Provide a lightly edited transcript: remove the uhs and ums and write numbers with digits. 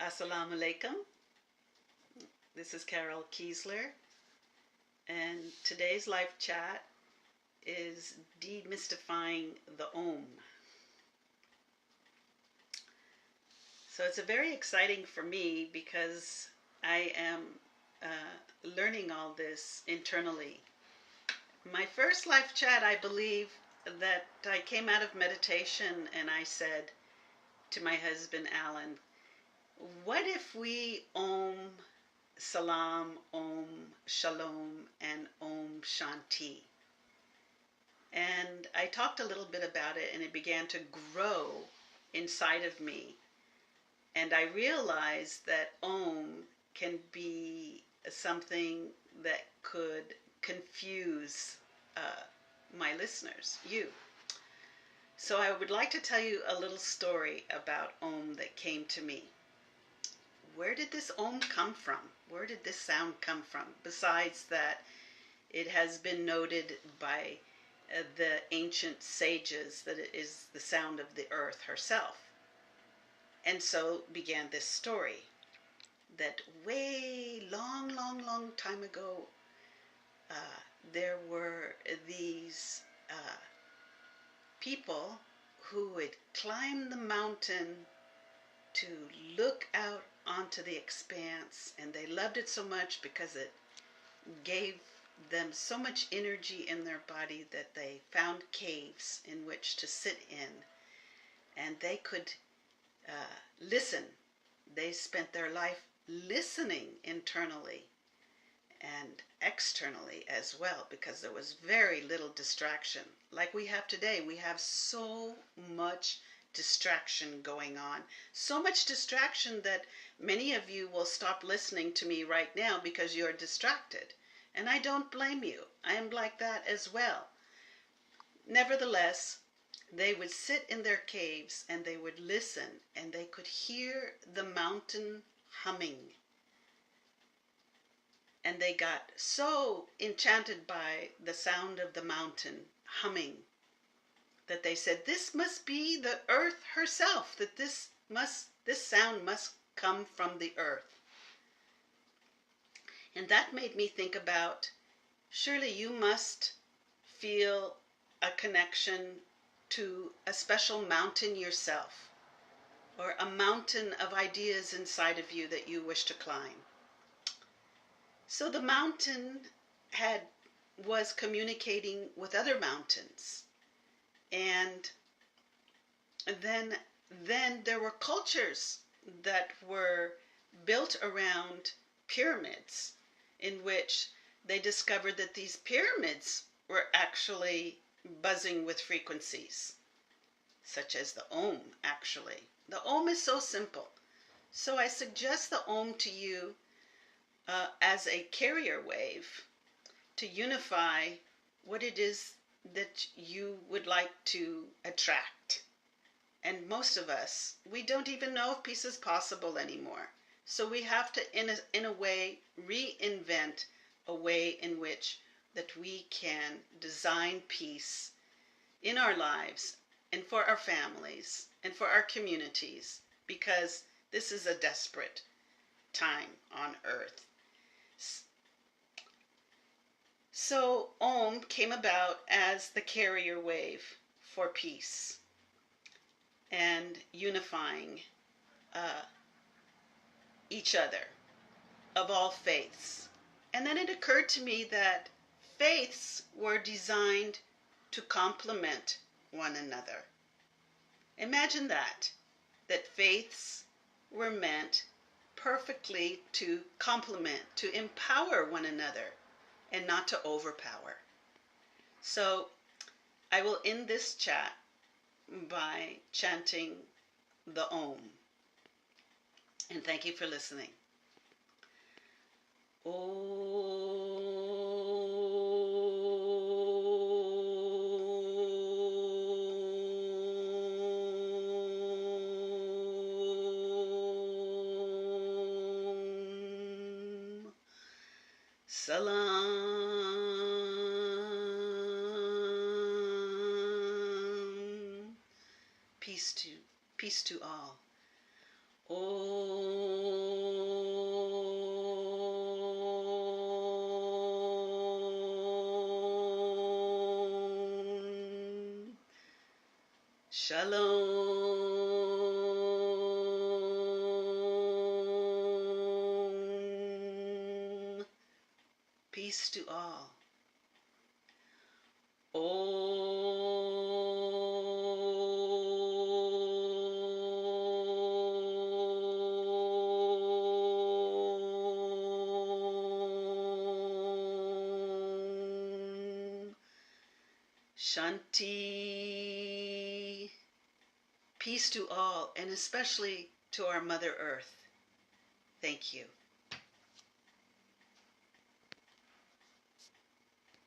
Assalamu alaikum. This is Keislar, and today's live chat is demystifying the Om. So it's very exciting for me because I am learning all this internally. My first live chat, I believe that I came out of meditation and I said to my husband Alan, what if we Om Salam, Om Shalom, and Om Shanti? And I talked a little bit about it, and it began to grow inside of me. And I realized that Om can be something that could confuse my listeners, you. So I would like to tell you a little story about Om that came to me. Where did this Om come from? Where did this sound come from? Besides that, it has been noted by the ancient sages that it is the sound of the earth herself. And so began this story that way long time ago, there were these people who would climb the mountain to look out onto the expanse, and they loved it so much because it gave them so much energy in their body that they found caves in which to sit in, and they could listen. They spent their life listening internally and externally as well, because there was very little distraction. Like we have today, we have so much distraction going on. So much distraction that many of you will stop listening to me right now because you're distracted. And I don't blame you. I am like that as well. Nevertheless, they would sit in their caves and they would listen, and they could hear the mountain humming. And they got so enchanted by the sound of the mountain humming that they said, this must be the earth herself, that this sound must come from the earth. And that made me think about, surely you must feel a connection to a special mountain yourself, or a mountain of ideas inside of you that you wish to climb. So the mountain was communicating with other mountains. And then there were cultures that were built around pyramids, in which they discovered that these pyramids were actually buzzing with frequencies, such as the Om, actually. The Om is so simple. So I suggest the Om to you as a carrier wave to unify what it is that you would like to attract. And most of us, we don't even know if peace is possible anymore. So we have to, in a way, reinvent a way in which that we can design peace in our lives and for our families and for our communities, because this is a desperate time on earth. So Om came about as the carrier wave for peace and unifying each other of all faiths. And then it occurred to me that faiths were designed to complement one another. Imagine that faiths were meant perfectly to complement, to empower one another, and not to overpower. So I will end this chat by chanting the Om. And thank you for listening. Om Salam. Peace to all. Om. Shalom. Peace to all. Om. Shanti. Peace to all, and especially to our Mother Earth. Thank you.